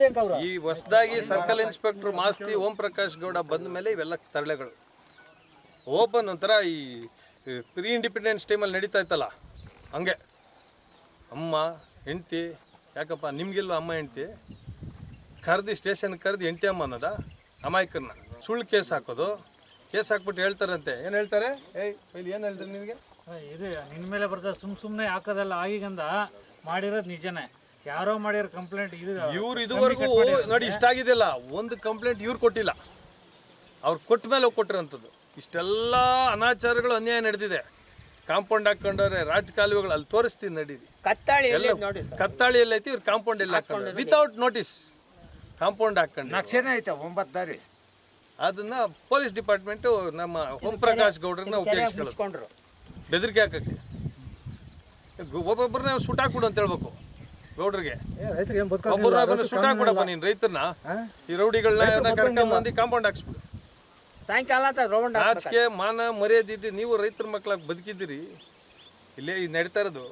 ಈ ಹೊಸದಾಗಿ circle inspector Masti Om Prakash Gowda ಬಂದ ಮೇಲೆ ಇವೆಲ್ಲ ತರಳೆಗಳು ಓಪನ್ ಒಂಥರ ಈ ಪ್ರೀ ಇಂಡಿಪೆಂಡೆನ್ಸ್ ಟೈಮಲ್ಲಿ ನಡೀತಾ ಇತ್ತಲ್ಲ ಹಂಗೆ ಅಮ್ಮ ಹೆಂಡ್ತಿ ಯಾಕಪ್ಪ ನಿಮಗೆಲ್ಲ ಅಮ್ಮ ಹೆಂಡ್ತಿ ಕರೆದು ಸ್ಟೇಷನ್ ಕರೆದು ಹೆಂಡ್ತಿ ಅಮ್ಮ ಅನ್ನೋದ ಅಮಾಯಕರನ್ನ ಸುಳ್ಳು ಕೇಸ್ ಹಾಕೋದು ಕೇಸ್ ಹಾಕ್ಬಿಟ್ಟು ಹೇಳ್ತಾರಂತೆ ಏನು ಹೇಳ್ತಾರೆ ಇಲ್ಲಿ ಏನು ಹೇಳ್ತಾರೆ ನಿನಗೆ ಇದು ನಿನ್ನ ಮೇಲೆ ಬರ್ತದೆ ಸುಮ್ಮನೆ ಹಾಕೋದಲ್ಲ ಆಗೀಗಂದ ಮಾಡಿರೋದು ನಿಜನೇ ಯಾರೋ ಮಾಡಿರೋ ಕಂಪ್ಲೇಂಟ್ ಇದು ಇವ್ರು ಇದುವರೆಗೂ ನೋಡಿ ಇಷ್ಟಾಗಿದೆಯಲ್ಲ ಒಂದು ಕಂಪ್ಲೇಂಟ್ ಇವ್ರು ಕೊಟ್ಟಿಲ್ಲ ಅವ್ರು ಕೊಟ್ಟ ಮೇಲೆ ಹೋಗಿ ಕೊಟ್ಟಿರೋಂಥದ್ದು ಇಷ್ಟೆಲ್ಲ ಅನಾಚಾರಗಳು ಅನ್ಯಾಯ ನಡೆದಿದೆ ಕಾಂಪೌಂಡ್ ಹಾಕೊಂಡವ್ರೆ ರಾಜಕಾಲುವೆಗಳು ಅಲ್ಲಿ ತೋರಿಸ್ತೀನಿ ನಡೀರಿ ಕತ್ತಾಳಿ ಎಲ್ಲ ಐತಿ ಇವ್ರು ಕಾಂಪೌಂಡ್ ಎಲ್ಲ ಹಾಕೊಂಡು ವಿತೌಟ್ ನೋಟಿಸ್ ಕಾಂಪೌಂಡ್ ಹಾಕೊಂಡು ನಕ್ಷೆನೇ ಐತೆ 9 ದಾರಿ ಅದನ್ನ ಪೊಲೀಸ್ ಡಿಪಾರ್ಟ್ಮೆಂಟು ನಮ್ಮ ಓಂ ಪ್ರಕಾಶ್ ಗೌಡ್ರನ್ನ ಉಪಯೋಗಿಸ್ಕೊಳ್ಳೋದು ಬೆದರಿಕೆ ಹಾಕಕ್ಕೆ ಒಬ್ಬೊಬ್ಬರನ್ನ ಸುಟ್ಟಾಕ್ಬಿಡು ಅಂತ ಹೇಳ್ಬೇಕು ಗೌಡ್ರಿಗೆ ಒಬ್ಬರನ್ನ ಸುಟ್ಟಾಕ್ಬಿಡಪ್ಪ ನೀನು ರೈತರನ್ನ ಈ ರೌಡಿಗಳನ್ನ ಕರ್ಕೊಂಬಂದು ಕಾಂಪೌಂಡ್ ಹಾಕ್ಸ್ಬಿಡು ಸಾಯಂಕಾಲ ರಾಜಕೀಯ ಮಾನ ಮರ್ಯಾದೆ ನೀವು ರೈತರ ಮಕ್ಕಳಾಗಿ ಬದುಕಿದ್ದೀರಿ ಇಲ್ಲೇ ಇದು ನಡೀತಾ ಇರೋದು